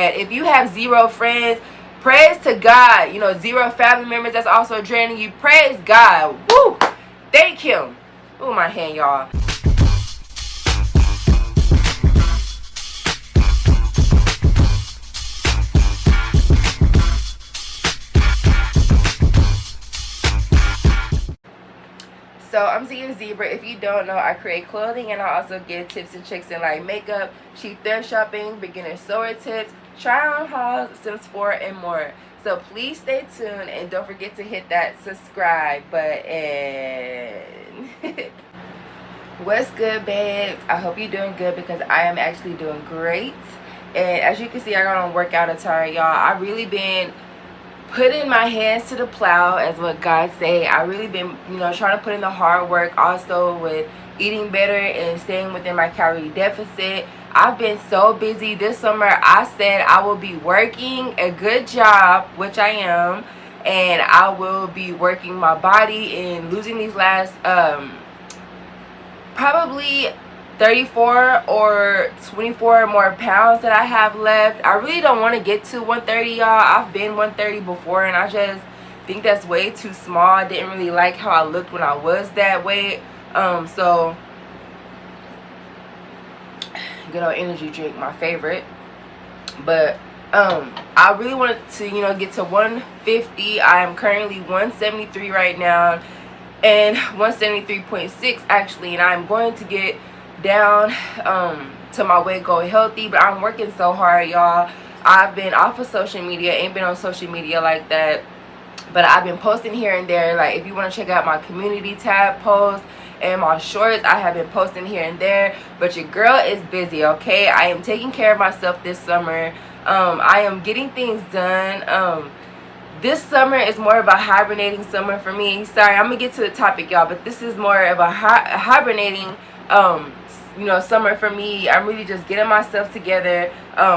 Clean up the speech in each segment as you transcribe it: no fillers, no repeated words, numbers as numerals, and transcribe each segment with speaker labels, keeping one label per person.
Speaker 1: If you have 0 friends, praise to God. 0 family members that's also draining you, praise God. Woo! Thank Him. Ooh, my hand, y'all. So I'm Zia Zebra. If you don't know, I create clothing and I also give tips and tricks in like makeup, cheap thrift shopping, beginner sewer tips, try on hauls, Sims 4, and more. So please stay tuned and don't forget to hit that subscribe button. What's good, babes? I hope you're doing good because I am actually doing great. And as you can see, I got on workout attire, y'all. I really been putting my hands to the plow, as what God say. I really been, trying to put in the hard work, also with eating better and staying within my calorie deficit. I've been so busy this summer. I said I will be working a good job, which I am, and I will be working my body and losing these last probably 34 or 24 more pounds that I have left. I really don't want to get to 130, y'all. I've been 130 before, and I just think that's way too small. I didn't really like how I looked when I was that weight. So good old energy drink, my favorite. But I really wanted to, get to 150. I am currently 173 right now, and 173.6 actually, and I'm going to get down to my weight, go healthy. But I'm working so hard, y'all. I've been off of social media, ain't been on social media like that, but I've been posting here and there. Like, if you want to check out my community tab posts and my shorts, I have been posting here and there. But your girl is busy, okay? I am taking care of myself this summer. I am getting things done. This summer is more of a hibernating summer for me. Sorry, I'm gonna get to the topic, y'all, but this is more of a hibernating summer for me. I'm really just getting myself together,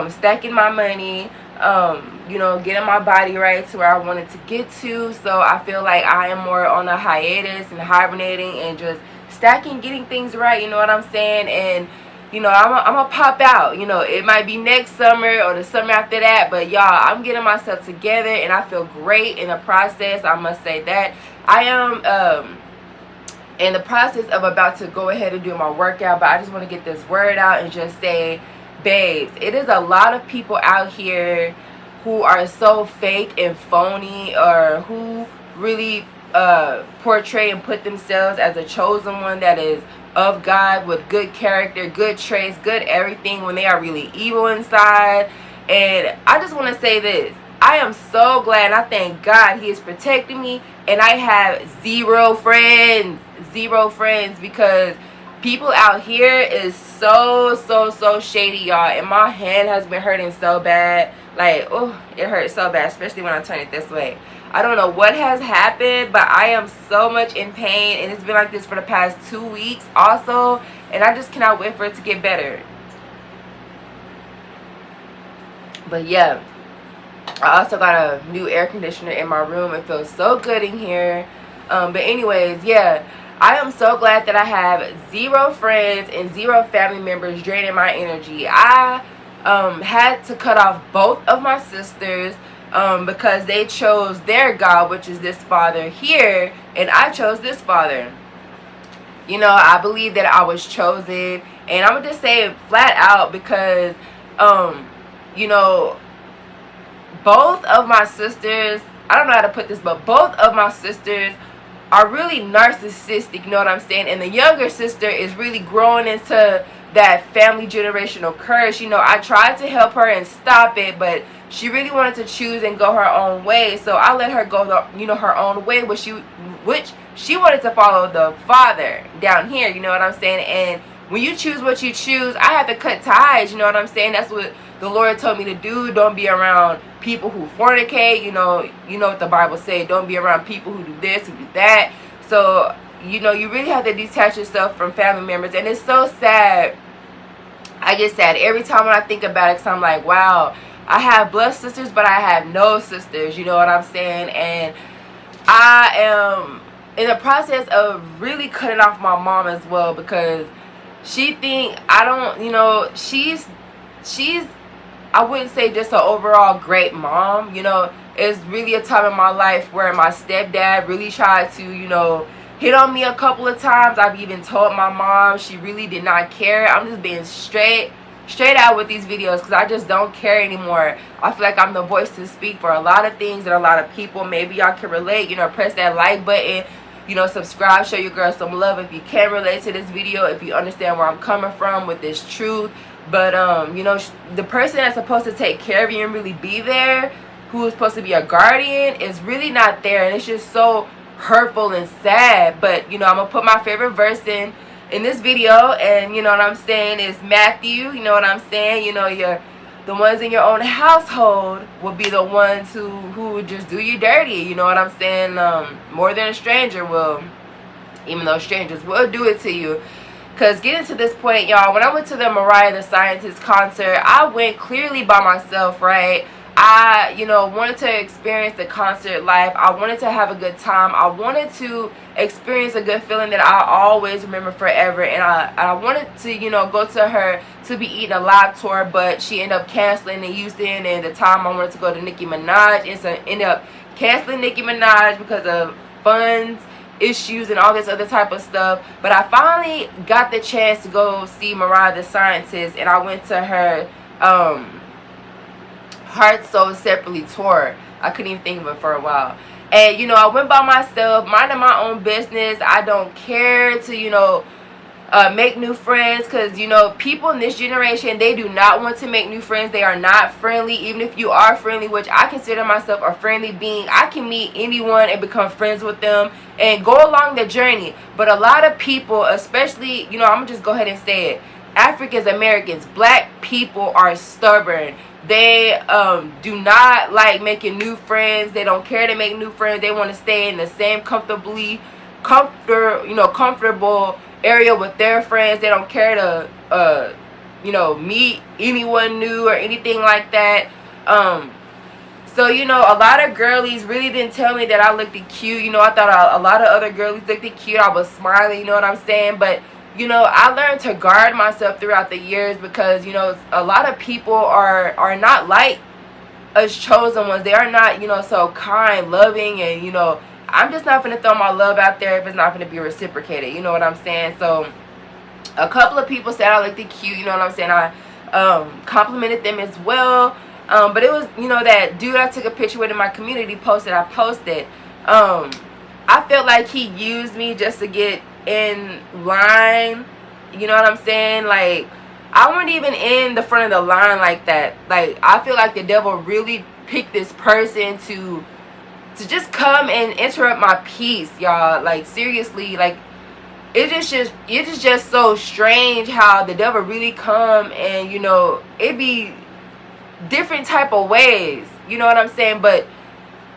Speaker 1: stacking my money, getting my body right to where I wanted to get to. So I feel like I am more on a hiatus and hibernating and just stacking, getting things right, you know what I'm saying? And I'm gonna pop out. It might be next summer or the summer after that, but y'all, I'm getting myself together and I feel great in the process. I must say that I am in the process of about to go ahead and do my workout, but I just want to get this word out and just say, babes, it is a lot of people out here who are so fake and phony, or who really portray and put themselves as a chosen one that is of God, with good character, good traits, good everything, when they are really evil inside. And I just want to say this: I am so glad and I thank God He is protecting me, and I have 0 friends, because people out here is so shady, y'all. And my hand has been hurting so bad. Like, oh, it hurts so bad, especially when I turn it this way. I don't know what has happened, but I am so much in pain, and it's been like this for the past 2 weeks also, and I just cannot wait for it to get better. But yeah, I also got a new air conditioner in my room. It feels so good in here. But anyways, yeah, I am so glad that I have 0 friends and 0 family members draining my energy. I had to cut off both of my sisters because they chose their God, which is this father here, and I chose this father. I believe that I was chosen, and I'm gonna just say it flat out because both of my sisters, I don't know how to put this, but both of my sisters are really narcissistic, you know what I'm saying? And the younger sister is really growing into that family generational curse. I tried to help her and stop it, but she really wanted to choose and go her own way. So I let her go her own way, which she wanted to follow the father down here, you know what I'm saying? And when you choose what you choose, I have to cut ties, you know what I'm saying? That's what the Lord told me to do. Don't be around people who fornicate. You know what the Bible says. Don't be around people who do this, who do that. So, you really have to detach yourself from family members. And it's so sad. I get sad every time when I think about it, because I'm like, wow, I have blood sisters, but I have no sisters. You know what I'm saying? And I am in the process of really cutting off my mom as well, because she think I don't, she's I wouldn't say just an overall great mom. You know, it's really a time in my life where my stepdad really tried to, you know, hit on me a couple of times. I've even told my mom. She really did not care. I'm just being straight out with these videos because I just don't care anymore. I feel like I'm the voice to speak for a lot of things and a lot of people. Maybe y'all can relate. You know, press that like button. You know, subscribe, show your girl some love if you can relate to this video, if you understand where I'm coming from with this truth. But you know, the person that's supposed to take care of you and really be there, who is supposed to be a guardian, is really not there, and it's just so hurtful and sad. But you know, I'm gonna put my favorite verse in this video, and you know what I'm saying, is Matthew. You know what I'm saying, you know, the ones in your own household will be the ones who would just do you dirty. You know what I'm saying? More than a stranger will, even though strangers will do it to you. Because getting to this point, y'all, when I went to the Mariah the Scientist concert, I went clearly by myself, right? I, you know, wanted to experience the concert life. I wanted to have a good time. I wanted to experience a good feeling that I always remember forever. And I wanted to, you know, go to her to be eating a live tour, but she ended up canceling in Houston. And the time I wanted to go to Nicki Minaj, and so ended up canceling Nicki Minaj because of funds issues and all this other type of stuff. But I finally got the chance to go see Mariah the Scientist, and I went to her Heart Soul Separately tour. I couldn't even think of it for a while. And you know, I went by myself, minding my own business. I don't care to, you know, make new friends, because you know, people in this generation, they do not want to make new friends. They are not friendly. Even if you are friendly, which I consider myself a friendly being, I can meet anyone and become friends with them and go along the journey. But a lot of people, especially, you know, I'm gonna just go ahead and say it, Africans, Americans, black people are stubborn. They do not like making new friends. They don't care to make new friends. They want to stay in the same comfortable area with their friends. They don't care to you know, meet anyone new or anything like that. So you know, a lot of girlies really didn't tell me that I looked cute. You know, I thought a lot of other girlies looked cute. I was smiling, you know what I'm saying? But you know, I learned to guard myself throughout the years, because you know, a lot of people are not like us chosen ones. They are not, you know, so kind, loving, and you know, I'm just not gonna throw my love out there if it's not gonna be reciprocated. You know what I'm saying? So a couple of people said I looked cute. You know what I'm saying? I complimented them as well. But it was, you know, that dude I took a picture with in my community posted. I posted. I felt like he used me just to get in line. You know what I'm saying? Like, I wasn't even in the front of the line like that. Like, I feel like the devil really picked this person to just come and interrupt my peace, y'all. Like, seriously, like, it's just so strange how the devil really come, and you know, it be different type of ways. You know what I'm saying? But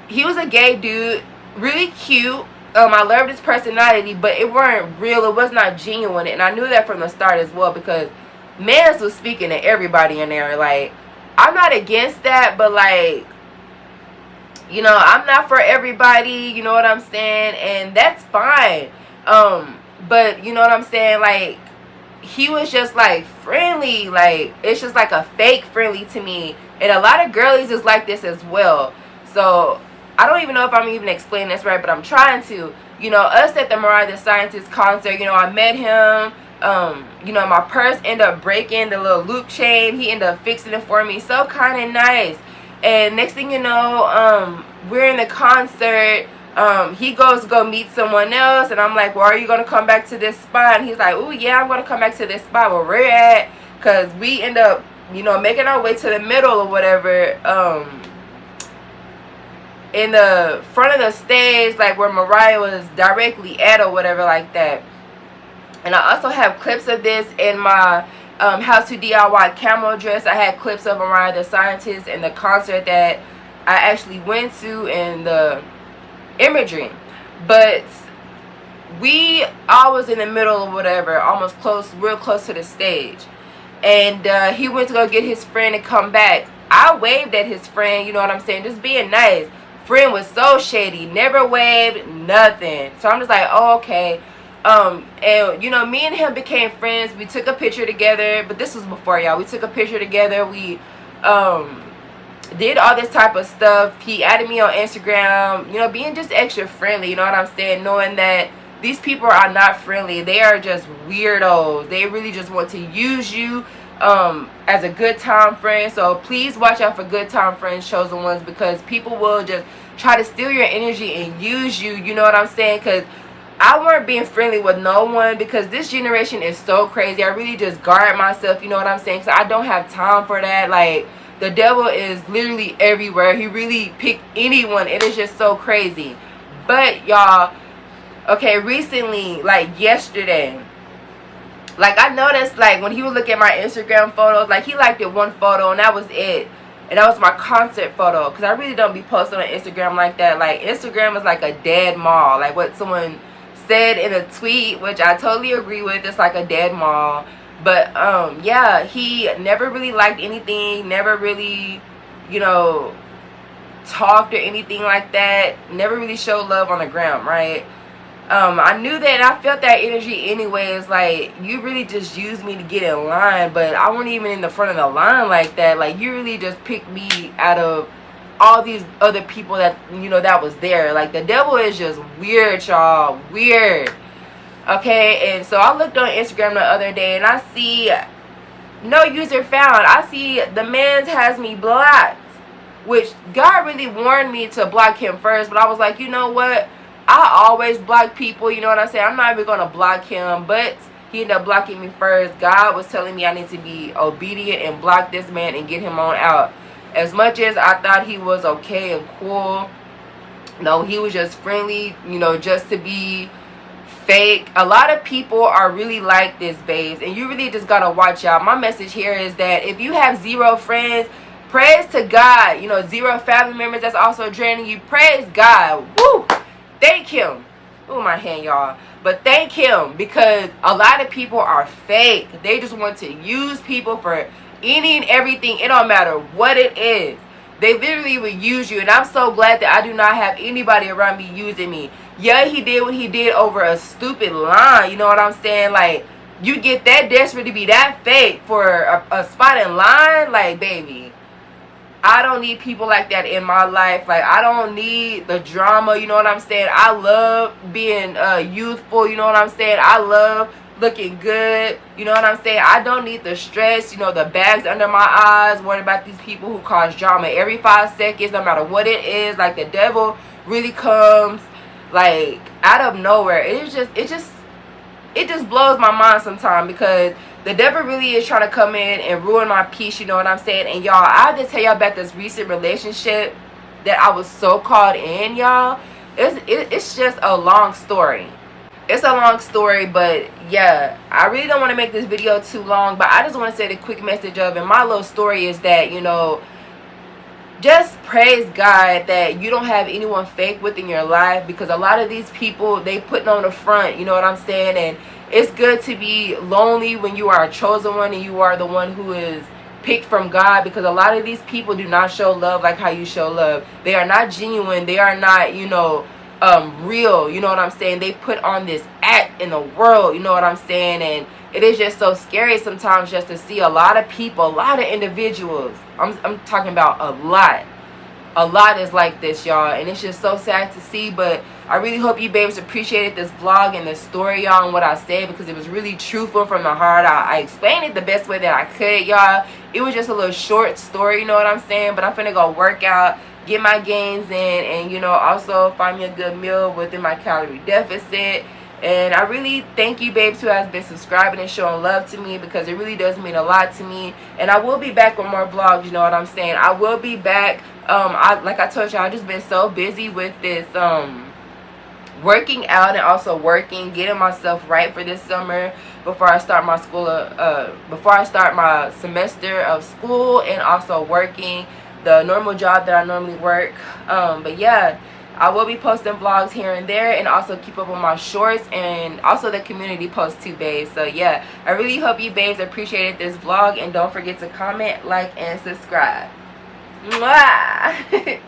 Speaker 1: he was a gay dude, really cute. I loved his personality, but it weren't real. It was not genuine, and I knew that from the start as well, because Mans was speaking to everybody in there. Like, I'm not against that, but like, you know, I'm not for everybody. You know what I'm saying? And that's fine. But you know what I'm saying? Like, he was just like friendly. Like, it's just like a fake friendly to me, and a lot of girlies is like this as well. So I don't even know if I'm even explaining this right, but I'm trying to. You know, us at the Mariah the Scientist concert, you know, I met him. You know, my purse ended up breaking, the little loop chain. He ended up fixing it for me. So kind of nice. And next thing you know, we're in the concert. He goes to go meet someone else, and I'm like, well, are you going to come back to this spot? And he's like, oh, yeah, I'm going to come back to this spot where we're at, because we end up, you know, making our way to the middle or whatever, in the front of the stage, like where Mariah was directly at or whatever like that. And I also have clips of this in my How to DIY Camel Dress. I had clips of Mariah the Scientist and the concert that I actually went to, and the imagery. But I was in the middle or whatever, almost close, real close to the stage. And he went to go get his friend and come back. I waved at his friend, you know what I'm saying, just being nice. Friend was so shady, never waved, nothing. So I'm just like, oh, okay. And you know, me and him became friends. We took a picture together, but this was before, y'all. We took a picture together. We did all this type of stuff. He added me on Instagram, you know, being just extra friendly, you know what I'm saying, knowing that these people are not friendly. They are just weirdos. They really just want to use you as a good time friend. So please watch out for good time friends, chosen ones, because people will just try to steal your energy and use you, you know what I'm saying? Because I weren't being friendly with no one, because this generation is so crazy. I really just guard myself, you know what I'm saying? So I don't have time for that. Like, the devil is literally everywhere. He really picked anyone. It is just so crazy. But y'all, okay, recently, like yesterday, like I noticed, like when he would look at my Instagram photos, like he liked it one photo and that was it. And that was my concert photo, because I really don't be posting on Instagram like that. Like, Instagram is like a dead mall. Like what someone said in a tweet, which I totally agree with. It's like a dead mall. But yeah, he never really liked anything, never really, you know, talked or anything like that, never really showed love on the ground, right? I knew that, and I felt that energy anyways. Like, you really just used me to get in line, but I wasn't even in the front of the line like that. Like, you really just picked me out of all these other people that, you know, that was there. Like, the devil is just weird, y'all. Weird. Okay, and so I looked on Instagram the other day, and I see no user found. I see the man's has me blocked, which God really warned me to block him first, but I was like, you know what? I always block people, you know what I'm saying? I'm not even going to block him, but he ended up blocking me first. God was telling me I need to be obedient and block this man and get him on out. As much as I thought he was okay and cool, no, he was just friendly, you know, just to be fake. A lot of people are really like this, babes, and you really just got to watch out. My message here is that if you have 0 friends, praise to God. You know, 0 family members that's also draining you, praise God. Woo! Thank him. Oh, my hand, y'all. But thank him, because a lot of people are fake. They just want to use people for any and everything. It don't matter what it is. They literally will use you. And I'm so glad that I do not have anybody around me using me. Yeah, he did what he did over a stupid line. You know what I'm saying? Like, you get that desperate to be that fake for a spot in line? Like, baby, I don't need people like that in my life. Like, I don't need the drama, you know what I'm saying? I love being youthful, you know what I'm saying? I love looking good, you know what I'm saying? I don't need the stress, you know, the bags under my eyes, worrying about these people who cause drama every 5 seconds, no matter what it is. Like, the devil really comes, like, out of nowhere. It just blows my mind sometimes, because the devil really is trying to come in and ruin my peace, you know what I'm saying? And y'all, I have to tell y'all about this recent relationship that I was so caught in, y'all. It's just a long story. It's a long story, but yeah, I really don't want to make this video too long, but I just want to say the quick message of, and my little story is that, you know, just praise God that you don't have anyone fake within your life, because a lot of these people, they putting on the front, you know what I'm saying? And it's good to be lonely when you are a chosen one and you are the one who is picked from God, because a lot of these people do not show love like how you show love. They are not genuine. They are not, you know, real, you know what I'm saying? They put on this act in the world, you know what I'm saying? And it is just so scary sometimes just to see a lot of people, a lot of individuals. I'm talking about a lot is like this, y'all, and it's just so sad to see. But I really hope you babes appreciated this vlog and this story, y'all, and what I said, because it was really truthful from the heart. I explained it the best way that I could, y'all. It was just a little short story, you know what I'm saying? But I'm finna go work out, get my gains in, and, you know, also find me a good meal within my calorie deficit. And I really thank you, babes, who has been subscribing and showing love to me, because it really does mean a lot to me. And I will be back with more vlogs, you know what I'm saying? I will be back. Like I told you, I've just been so busy with this working out and also working, getting myself right for this summer before I start my school, before I start my semester of school, and also working the normal job that I normally work. But yeah, I will be posting vlogs here and there, and also keep up on my shorts and also the community posts too, babes. So yeah, I really hope you babes appreciated this vlog, and don't forget to comment, like, and subscribe. Mwah!